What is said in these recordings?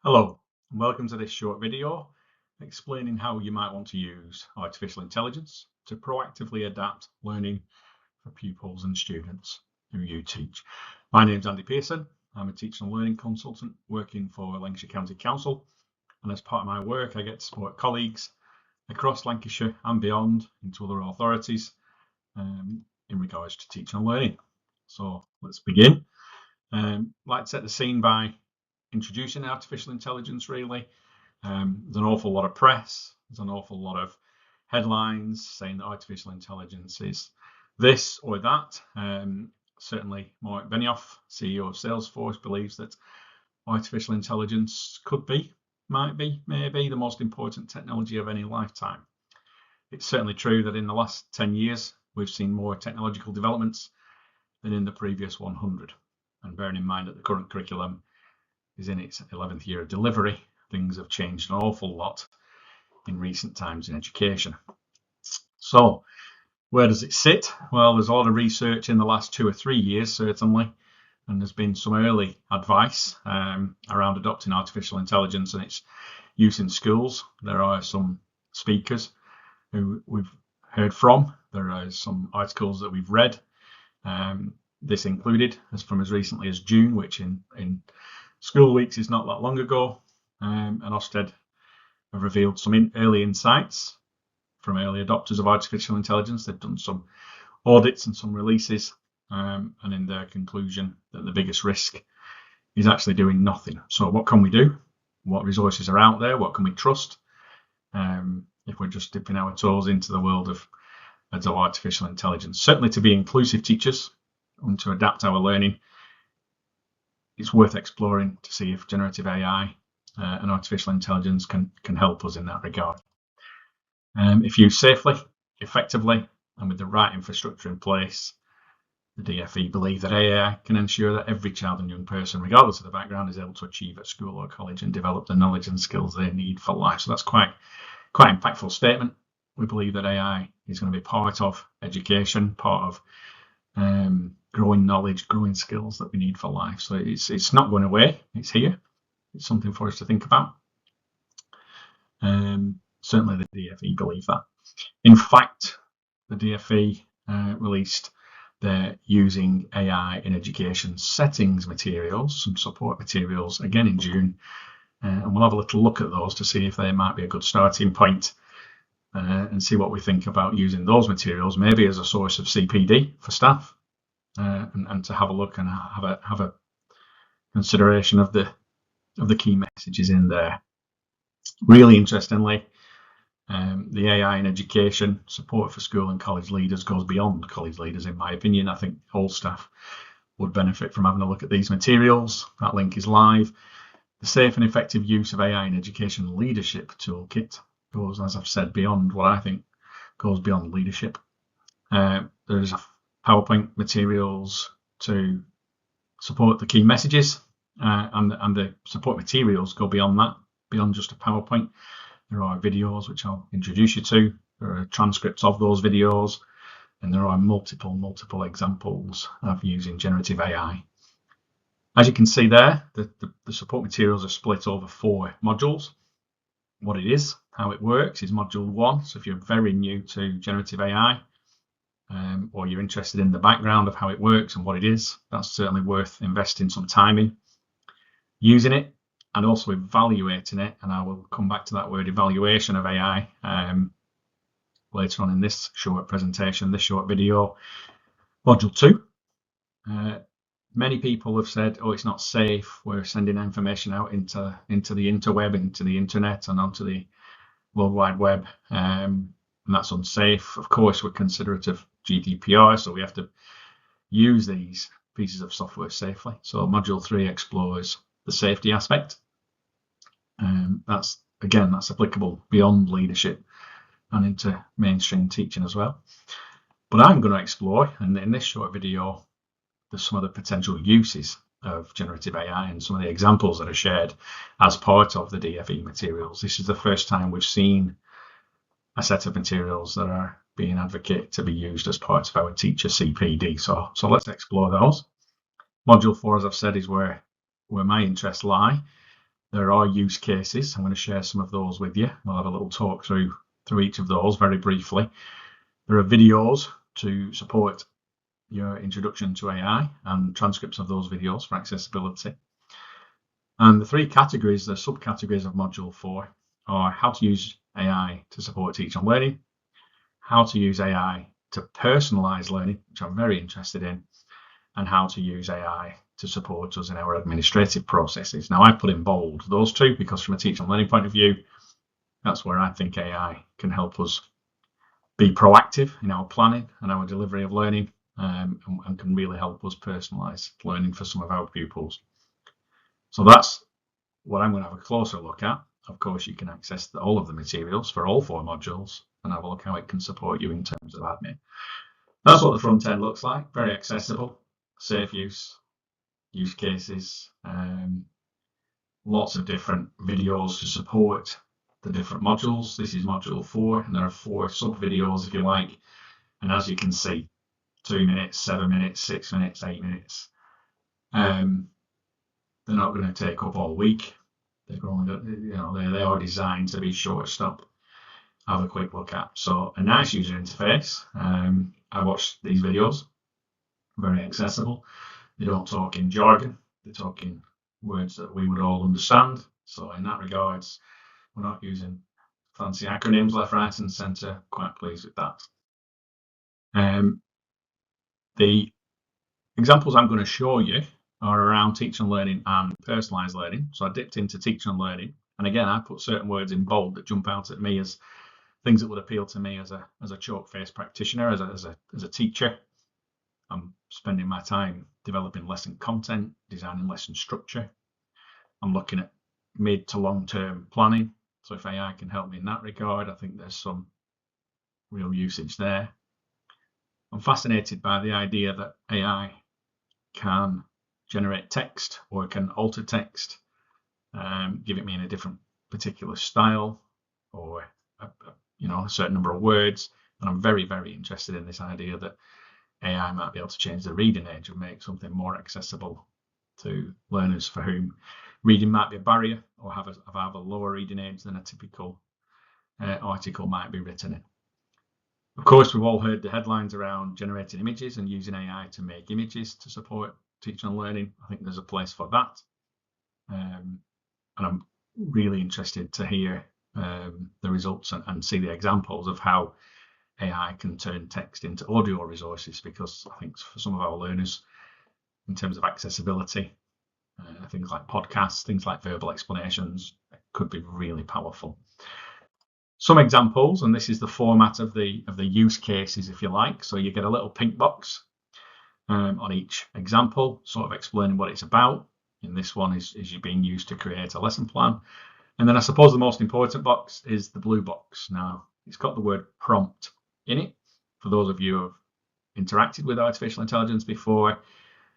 Hello, and welcome to this short video explaining how you might want to use artificial intelligence to proactively adapt learning for pupils and students who you teach. My name is Andy Pearson. I'm a teaching and learning consultant working for Lancashire County Council, and as part of my work I get to support colleagues across Lancashire and beyond into other authorities in regards to teaching and learning. So let's begin. I'd like to set the scene by introducing artificial intelligence. Really, there's an awful lot of press, there's an awful lot of headlines saying that artificial intelligence is this or that. Certainly Mark Benioff, CEO of Salesforce, believes that artificial intelligence could be, might be, maybe the most important technology of any lifetime. It's certainly true that in the last 10 years we've seen more technological developments than in the previous 100, and bearing in mind that the current curriculum is in its 11th year of delivery, things have changed an awful lot in recent times in education. So where does it sit? Well, there's a lot of research in the last 2 or 3 years, certainly, and there's been some early advice around adopting artificial intelligence and its use in schools. There are some speakers who we've heard from. There are some articles that we've read. This included as recently as June, which in School Weeks is not that long ago, and Ofsted have revealed some early insights from early adopters of artificial intelligence. They've done some audits and some releases, and in their conclusion that the biggest risk is actually doing nothing. So what can we do? What resources are out there? What can we trust? If we're just dipping our toes into the world of artificial intelligence. Certainly to be inclusive teachers and to adapt our learning, it's worth exploring to see if generative AI and artificial intelligence can help us in that regard. If used safely, effectively, and with the right infrastructure in place, the DFE believe that AI can ensure that every child and young person, regardless of the background, is able to achieve at school or college and develop the knowledge and skills they need for life. So that's quite an impactful statement. We believe that AI is going to be part of education, part of growing knowledge, growing skills that we need for life. So it's not going away. It's here. It's something for us to think about. Certainly the DFE believe that. In fact, the DFE released their Using AI in Education Settings materials, some support materials, again in June. And we'll have a little look at those to see if they might be a good starting point and see what we think about using those materials, maybe as a source of CPD for staff, and to have a look and have a consideration of the key messages in there. Really interestingly, the AI in education support for school and college leaders goes beyond college leaders, in my opinion. I think all staff would benefit from having a look at these materials. That link is live. The safe and effective use of AI in education leadership toolkit goes, as I've said, beyond what I think goes beyond leadership. There's a PowerPoint materials to support the key messages, and the support materials go beyond that, beyond just a PowerPoint. There are videos which I'll introduce you to. There are transcripts of those videos, and there are multiple examples of using generative AI. As you can see there, the support materials are split over 4 modules. What it is, how it works, is module 1. So if you're very new to generative AI, or you're interested in the background of how it works and what it is, that's certainly worth investing some time in using it and also evaluating it. And I will come back to that word evaluation of AI later on in this short presentation, this short video. Module 2. Many people have said, oh, it's not safe. We're sending information out into the interweb, into the internet and onto the World Wide Web, and that's unsafe. Of course, we're considerate of GDPR, so we have to use these pieces of software safely. So module 3 explores the safety aspect. That's applicable beyond leadership and into mainstream teaching as well. But I'm going to explore, and in this short video, there's some of the potential uses of generative AI and some of the examples that are shared as part of the DFE materials. This is the first time we've seen a set of materials that are being advocated to be used as part of our teacher CPD. So let's explore those. Module 4, as I've said, is where my interests lie. there are use cases. I'm going to share some of those with you. We'll have a little talk through each of those very briefly. There are videos to support your introduction to AI and transcripts of those videos for accessibility. And the three categories, the subcategories of Module 4, are how to use AI to support teaching and learning, how to use AI to personalize learning, which I'm very interested in, and how to use AI to support us in our administrative processes. Now, I've put in bold those two because from a teaching and learning point of view, that's where I think AI can help us be proactive in our planning and our delivery of learning, and can really help us personalize learning for some of our pupils. So that's what I'm going to have a closer look at. Of course, you can access all of the materials for all 4 modules and have a look how it can support you in terms of admin. That's what the front end looks like. Very accessible, safe use cases, lots of different videos to support the different modules. This is module 4, and there are 4 sub videos, if you like. And as you can see, 2 minutes, 7 minutes, 6 minutes, 8 minutes. They're not going to take up all week. They're going to, they are designed to be short stop. Have a quick look at. So a nice user interface. I watched these videos. Very accessible. They don't talk in jargon. They're talking words that we would all understand. So in that regards, we're not using fancy acronyms left, right, and centre. Quite pleased with that. The examples I'm going to show you are around teaching and learning and personalised learning. So I dipped into teaching and learning, and again, I put certain words in bold that jump out at me as things that would appeal to me as a chalk-faced practitioner, as a teacher. I'm spending my time developing lesson content, designing lesson structure. I'm looking at mid to long-term planning. So if AI can help me in that regard, I think there's some real usage there. I'm fascinated by the idea that AI can generate text or can alter text, give it me in a different particular style or a certain number of words. And I'm very, very interested in this idea that AI might be able to change the reading age and make something more accessible to learners for whom reading might be a barrier or have a lower reading age than a typical article might be written in. Of course, we've all heard the headlines around generating images and using AI to make images to support teaching and learning. I think there's a place for that. And I'm really interested to hear the results and see the examples of how AI can turn text into audio resources, because I think for some of our learners, in terms of accessibility, things like podcasts, things like verbal explanations, could be really powerful. Some examples, and this is the format of the use cases, if you like. So you get a little pink box on each example, sort of explaining what it's about. And this one is you being used to create a lesson plan. And then I suppose the most important box is the blue box. Now, it's got the word prompt in it. For those of you who have interacted with artificial intelligence before,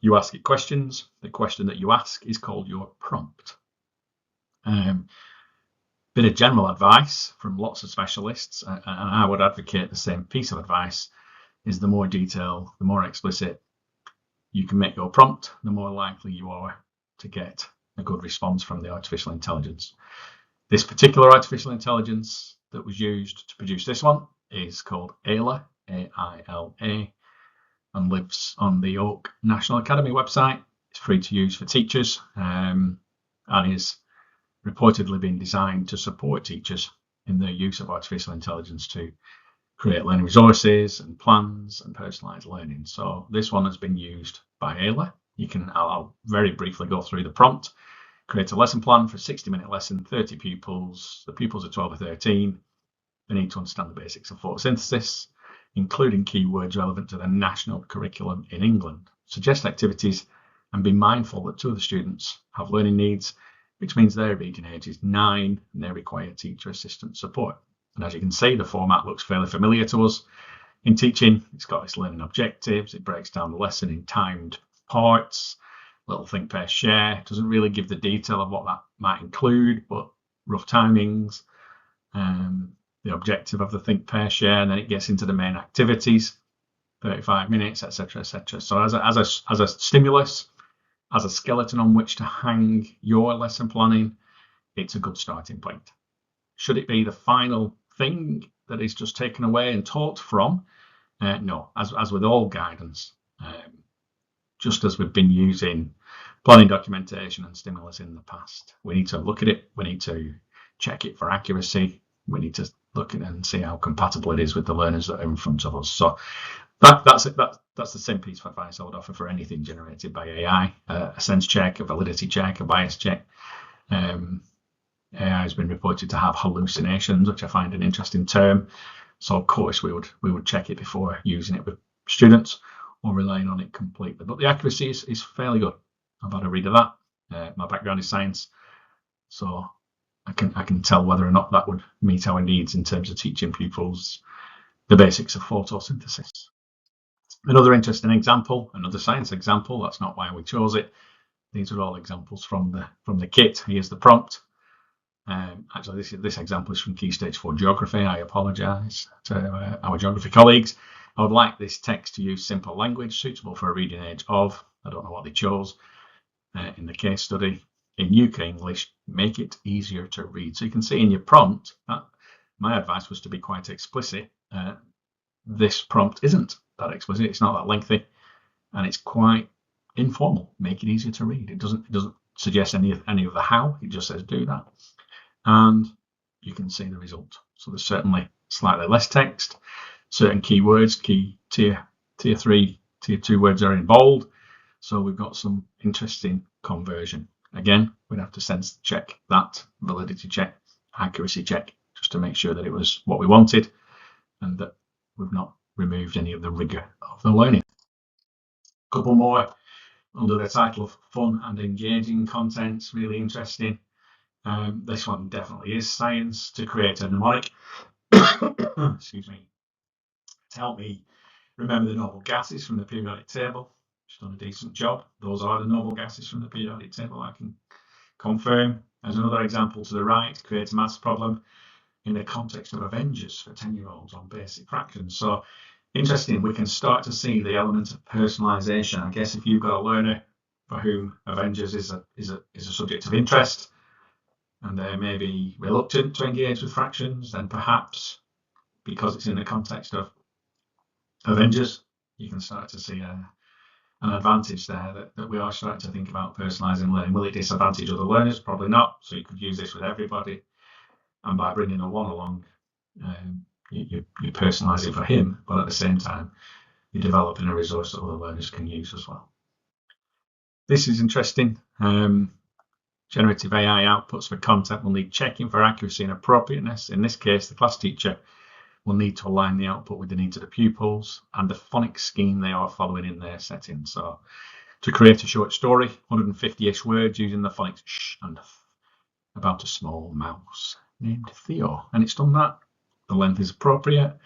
you ask it questions. The question that you ask is called your prompt. Bit of general advice from lots of specialists, and I would advocate the same piece of advice, is the more detail, the more explicit you can make your prompt, the more likely you are to get a good response from the artificial intelligence. This particular artificial intelligence that was used to produce this one is called AILA, A-I-L-A, and lives on the Oak National Academy website. It's free to use for teachers, and is reportedly been designed to support teachers in their use of artificial intelligence to create learning resources and plans and personalized learning. So this one has been used by AILA. I'll very briefly go through the prompt. Create a lesson plan for a 60-minute lesson, 30 pupils. The pupils are 12 or 13. They need to understand the basics of photosynthesis, including keywords relevant to the national curriculum in England. Suggest activities and be mindful that 2 of the students have learning needs, which means their reading age is 9 and they require teacher assistant support. And as you can see, the format looks fairly familiar to us in teaching. It's got its learning objectives. It breaks down the lesson in timed parts. Little think, pair, share. It doesn't really give the detail of what that might include, but rough timings, the objective of the think, pair, share, and then it gets into the main activities, 35 minutes, etc., etc. So as a stimulus, as a skeleton on which to hang your lesson planning, it's a good starting point. Should it be the final thing that is just taken away and taught from? No, as with all guidance, just as we've been using planning documentation and stimulus in the past, we need to look at it, we need to check it for accuracy, we need to look at it and see how compatible it is with the learners that are in front of us. So that's the same piece of advice I would offer for anything generated by AI: a sense check, a validity check, a bias check. AI has been reported to have hallucinations, which I find an interesting term. So of course we would check it before using it with students or relying on it completely. But the accuracy is fairly good. I've had a read of that. My background is science, so I can tell whether or not that would meet our needs in terms of teaching pupils the basics of photosynthesis. Another interesting example, another science example. That's not why we chose it. These are all examples from the kit. Here's the prompt. Actually, this example is from Key Stage 4 Geography. I apologise to our geography colleagues. I would like this text to use simple language suitable for a reading age of, I don't know what they chose in the case study, in UK English, make it easier to read. So you can see in your prompt, my advice was to be quite explicit. This prompt isn't that explicit, it's not that lengthy, and it's quite informal. Make it easier to read. It doesn't suggest any of the how, it just says do that. And you can see the result. So there's certainly slightly less text. Certain keywords, key tier 3, tier 2 words are in bold. So we've got some interesting conversion. Again, we'd have to sense check that, validity check, accuracy check, just to make sure that it was what we wanted and that we've not removed any of the rigor of the learning. A couple more under the title of fun and engaging content, really interesting. This one definitely is science. To create a mnemonic, excuse me, to help me remember the noble gases from the periodic table. She's done a decent job. Those are the noble gases from the periodic table, I can confirm. As another example to the right, create a maths problem in the context of Avengers for 10-year-olds on basic fractions. So interesting, we can start to see the element of personalisation. I guess if you've got a learner for whom Avengers is a subject of interest, and they may be reluctant to engage with fractions, then perhaps because it's in the context of Avengers, you can start to see an advantage there that we are starting to think about personalising learning. Will it disadvantage other learners? Probably not. So you could use this with everybody, and by bringing a one along, you're personalising for him, but at the same time, you're developing a resource that other learners can use as well. This is interesting. Generative AI outputs for content will need checking for accuracy and appropriateness. In this case, the class teacher will need to align the output with the needs of the pupils and the phonics scheme they are following in their setting. So to create a short story, 150-ish words using the phonics sh and f about a small mouse named Theo. And it's done that. The length is appropriate.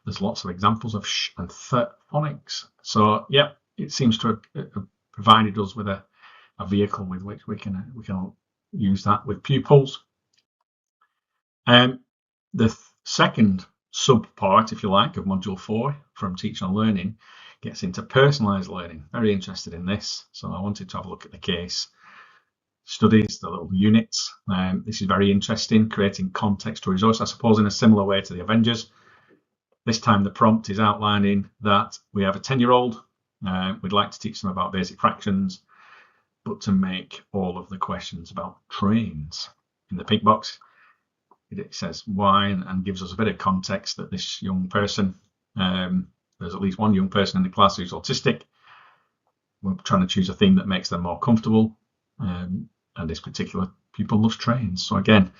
There's lots of examples of sh and th phonics. So yeah, it seems to have provided us with a vehicle with which we can use that with pupils. The second sub-part, if you like, of Module 4 from Teaching and Learning gets into personalised learning. Very interested in this, so I wanted to have a look at the case studies, the little units. This is very interesting, creating context to resource, I suppose, in a similar way to the Avengers. This time the prompt is outlining that we have a 10-year-old. We'd like to teach them about basic fractions, but to make all of the questions about trains. In the pink box, it says why and gives us a bit of context that this young person, there's at least one young person in the class who's autistic. We're trying to choose a theme that makes them more comfortable, and this particular pupil loves trains. So again,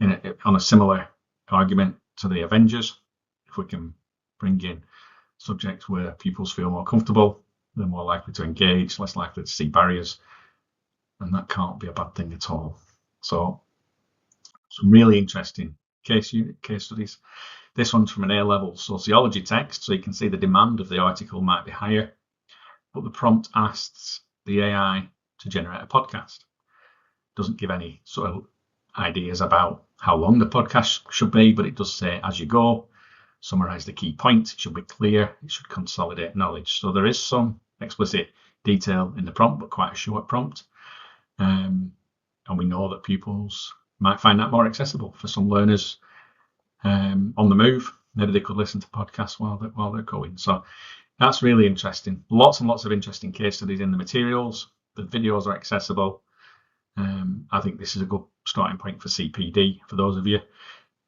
on a similar argument to the Avengers, if we can bring in subjects where pupils feel more comfortable, they're more likely to engage, less likely to see barriers, and that can't be a bad thing at all. So some really interesting case studies. This one's from an A-level sociology text, so you can see the demand of the article might be higher, but the prompt asks the AI to generate a podcast. Doesn't give any sort of ideas about how long the podcast should be, but it does say as you go, summarize the key points, it should be clear, it should consolidate knowledge. So there is some explicit detail in the prompt, but quite a short prompt. And we know that pupils might find that more accessible for some learners on the move. Maybe they could listen to podcasts while they're going. So that's really interesting. Lots and lots of interesting case studies in the materials. The videos are accessible. I think this is a good starting point for CPD for those of you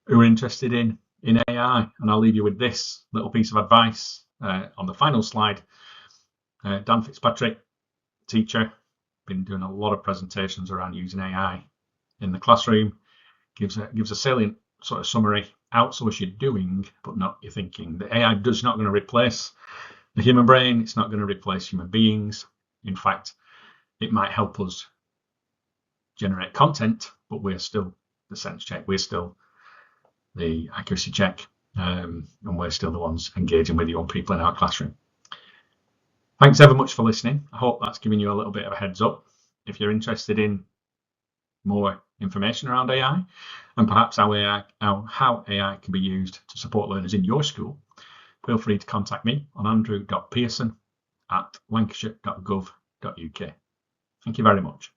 who are interested in AI. And I'll leave you with this little piece of advice on the final slide. Dan Fitzpatrick, teacher, been doing a lot of presentations around using AI in the classroom, gives a salient sort of summary. Outsource your doing, but not your thinking. The AI is not going to replace the human brain. It's not going to replace human beings. In fact, it might help us generate content, but we're still the sense check. We're still the accuracy check, and we're still the ones engaging with young people in our classroom. Thanks ever much for listening. I hope that's given you a little bit of a heads up. If you're interested in more information around AI and perhaps how AI can be used to support learners in your school, feel free to contact me on andrew.pearson@lancashire.gov.uk. Thank you very much.